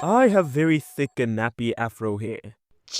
I have very thick and nappy afro hair.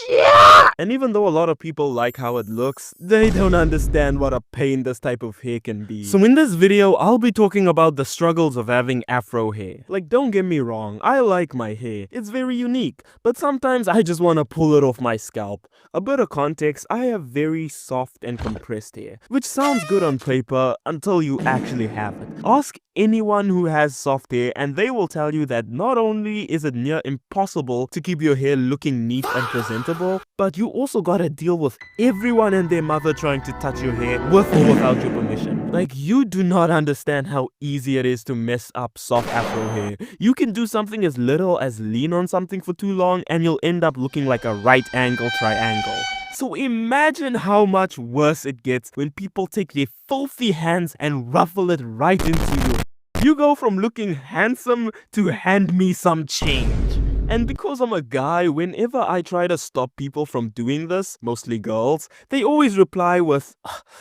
Yeah. And even though a lot of people like how it looks, they don't understand what a pain this type of hair can be. So in this video, I'll be talking about the struggles of having afro hair. Like, don't get me wrong, I like my hair. It's very unique, but sometimes I just want to pull it off my scalp. A bit of context, I have very soft and compressed hair, which sounds good on paper until you actually have it. Ask anyone who has soft hair and they will tell you that not only is it near impossible to keep your hair looking neat and presentable, but you also gotta deal with everyone and their mother trying to touch your hair with or without your permission. Like, you do not understand how easy it is to mess up soft afro hair. You can do something as little as lean on something for too long and you'll end up looking like a right angle triangle. So imagine how much worse it gets when people take their filthy hands and ruffle it right into you. You go from looking handsome to hand me some change. And because I'm a guy, whenever I try to stop people from doing this, mostly girls, they always reply with,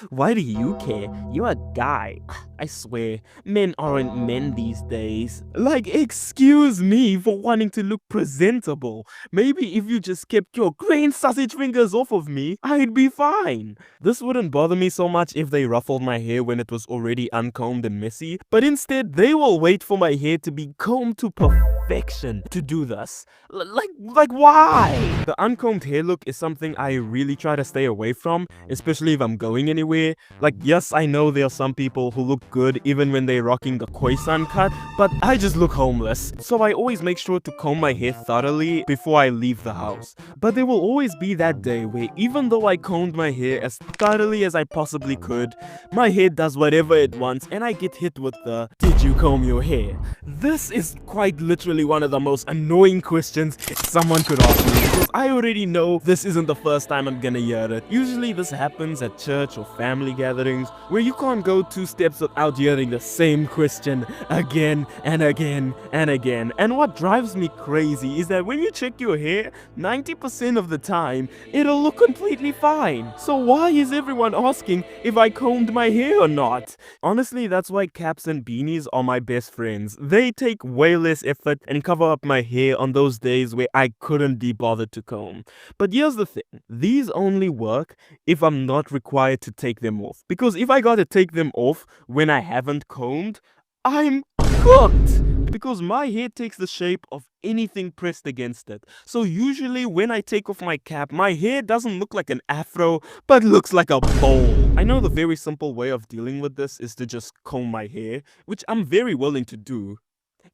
"Why do you care? You're a guy." I swear, men aren't men these days. Like, excuse me for wanting to look presentable. Maybe if you just kept your green sausage fingers off of me, I'd be fine. This wouldn't bother me so much if they ruffled my hair when it was already uncombed and messy, but instead they will wait for my hair to be combed to perfection to do this. Like why? The uncombed hair look is something I really try to stay away from, especially if I'm going anywhere. Like, yes, I know there are some people who look good even when they're rocking the Khoisan cut, but I just look homeless. So I always make sure to comb my hair thoroughly before I leave the house. But there will always be that day where even though I combed my hair as thoroughly as I possibly could, my hair does whatever it wants and I get hit with the "Did you comb your hair?" This is quite literally one of the most annoying questions someone could ask me, because I already know this isn't the first time I'm gonna hear it. Usually this happens at church or family gatherings where you can't go 2 steps without hearing the same question again and again and again. And what drives me crazy is that when you check your hair, 90% of the time it'll look completely fine. So why is everyone asking if I combed my hair or not? Honestly, that's why caps and beanies are my best friends. They take way less effort and cover up my hair on those days where I couldn't be bothered to comb. But here's the thing, these only work if I'm not required to take them off. Because if I gotta take them off when I haven't combed, I'm cooked! Because my hair takes the shape of anything pressed against it. So usually when I take off my cap, my hair doesn't look like an afro, but looks like a bowl. I know the very simple way of dealing with this is to just comb my hair, which I'm very willing to do,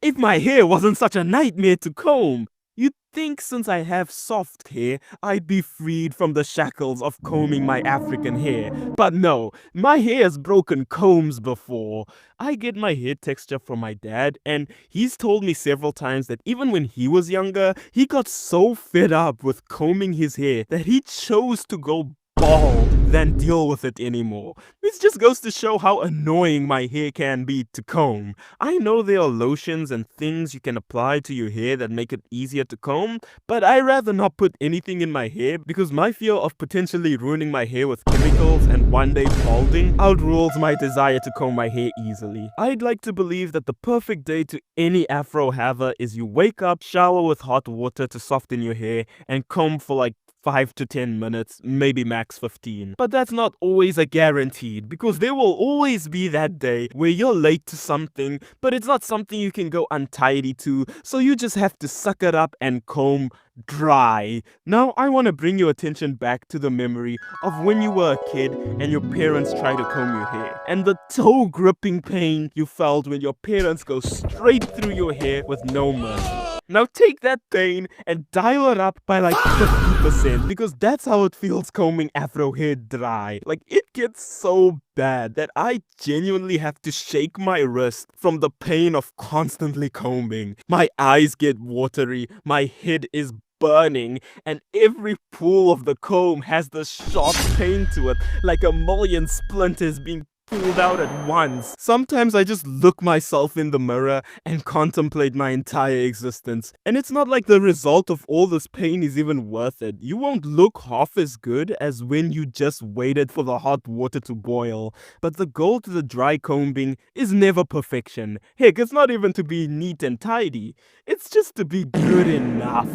if my hair wasn't such a nightmare to comb. You'd think since I have soft hair, I'd be freed from the shackles of combing my African hair. But no, my hair has broken combs before. I get my hair texture from my dad, and he's told me several times that even when he was younger, he got so fed up with combing his hair that he chose to go bald than deal with it anymore. This just goes to show how annoying my hair can be to comb. I know there are lotions and things you can apply to your hair that make it easier to comb, but I rather not put anything in my hair because my fear of potentially ruining my hair with chemicals and one day balding outrules my desire to comb my hair easily. I'd like to believe that the perfect day to any afro haver is you wake up, shower with hot water to soften your hair, and comb for like 5 to 10 minutes, maybe max 15. But that's not always a guaranteed, because there will always be that day where you're late to something, but it's not something you can go untidy to, so you just have to suck it up and comb dry. Now I want to bring your attention back to the memory of when you were a kid and your parents tried to comb your hair, and the toe gripping pain you felt when your parents go straight through your hair with no mercy. Now take that pain and dial it up by like 50%, because that's how it feels combing afro hair dry. Like, it gets so bad that I genuinely have to shake my wrist from the pain of constantly combing. My eyes get watery, my head is burning, and every pull of the comb has this sharp pain to it, like a million splinters being pulled out at once. Sometimes I just look myself in the mirror and contemplate my entire existence. And it's not like the result of all this pain is even worth it. You won't look half as good as when you just waited for the hot water to boil. But the goal to the dry combing is never perfection. Heck, it's not even to be neat and tidy. It's just to be good enough.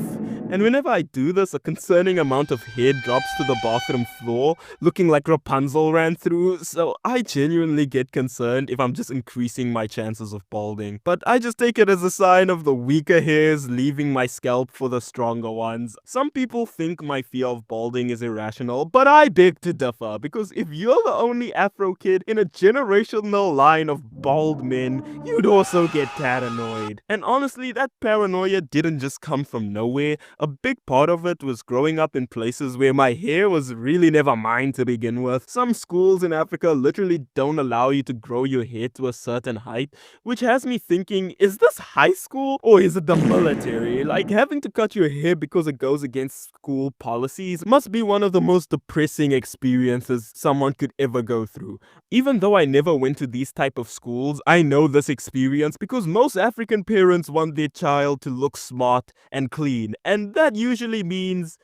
And whenever I do this, a concerning amount of hair drops to the bathroom floor, looking like Rapunzel ran through, so I genuinely get concerned if I'm just increasing my chances of balding. But I just take it as a sign of the weaker hairs leaving my scalp for the stronger ones. Some people think my fear of balding is irrational, but I beg to differ, because if you're the only Afro kid in a generational line of bald men, you'd also get paranoid. And honestly, that paranoia didn't just come from nowhere. A big part of it was growing up in places where my hair was really never mine to begin with. Some schools in Africa literally don't allow you to grow your hair to a certain height, which has me thinking, is this high school or is it the military? Like, having to cut your hair because it goes against school policies must be one of the most depressing experiences someone could ever go through. Even though I never went to these type of schools, I know this experience because most African parents want their child to look smart and clean, and that usually means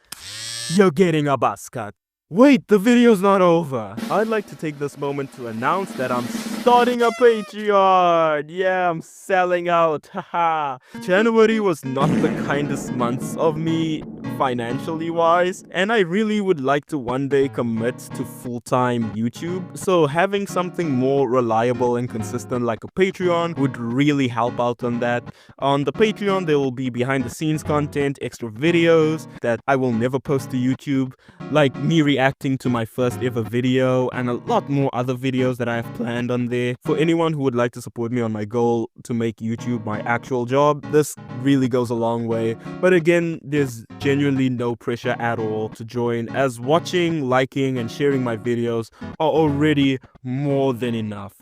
you're getting a buzz cut. Wait, the video's not over. I'd like to take this moment to announce that I'm starting a Patreon. Yeah, I'm selling out. Haha. January was not the kindest months of me financially wise, and I really would like to one day commit to full-time YouTube. So having something more reliable and consistent like a Patreon would really help out on that. On the Patreon, there will be behind the scenes content, extra videos that I will never post to YouTube, like me reacting to my first ever video, and a lot more other videos that I have planned on there. For anyone who would like to support me on my goal to make YouTube my actual job, this really goes a long way. But again, there's genuinely no pressure at all to join, as watching, liking, and sharing my videos are already more than enough.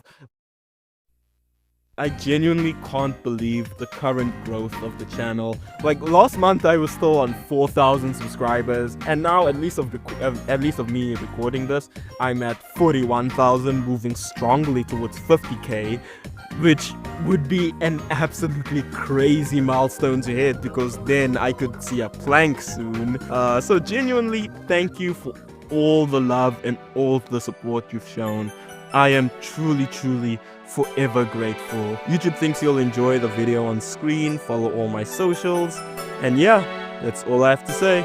I genuinely can't believe the current growth of the channel. Like, last month I was still on 4,000 subscribers, and now at least of me recording this, I'm at 41,000, moving strongly towards 50k, which would be an absolutely crazy milestone to hit, because then I could see a plank soon. So genuinely, thank you for all the love and all the support you've shown. I am truly forever grateful. YouTube thinks you'll enjoy the video on screen. Follow all my socials. And yeah, that's all I have to say.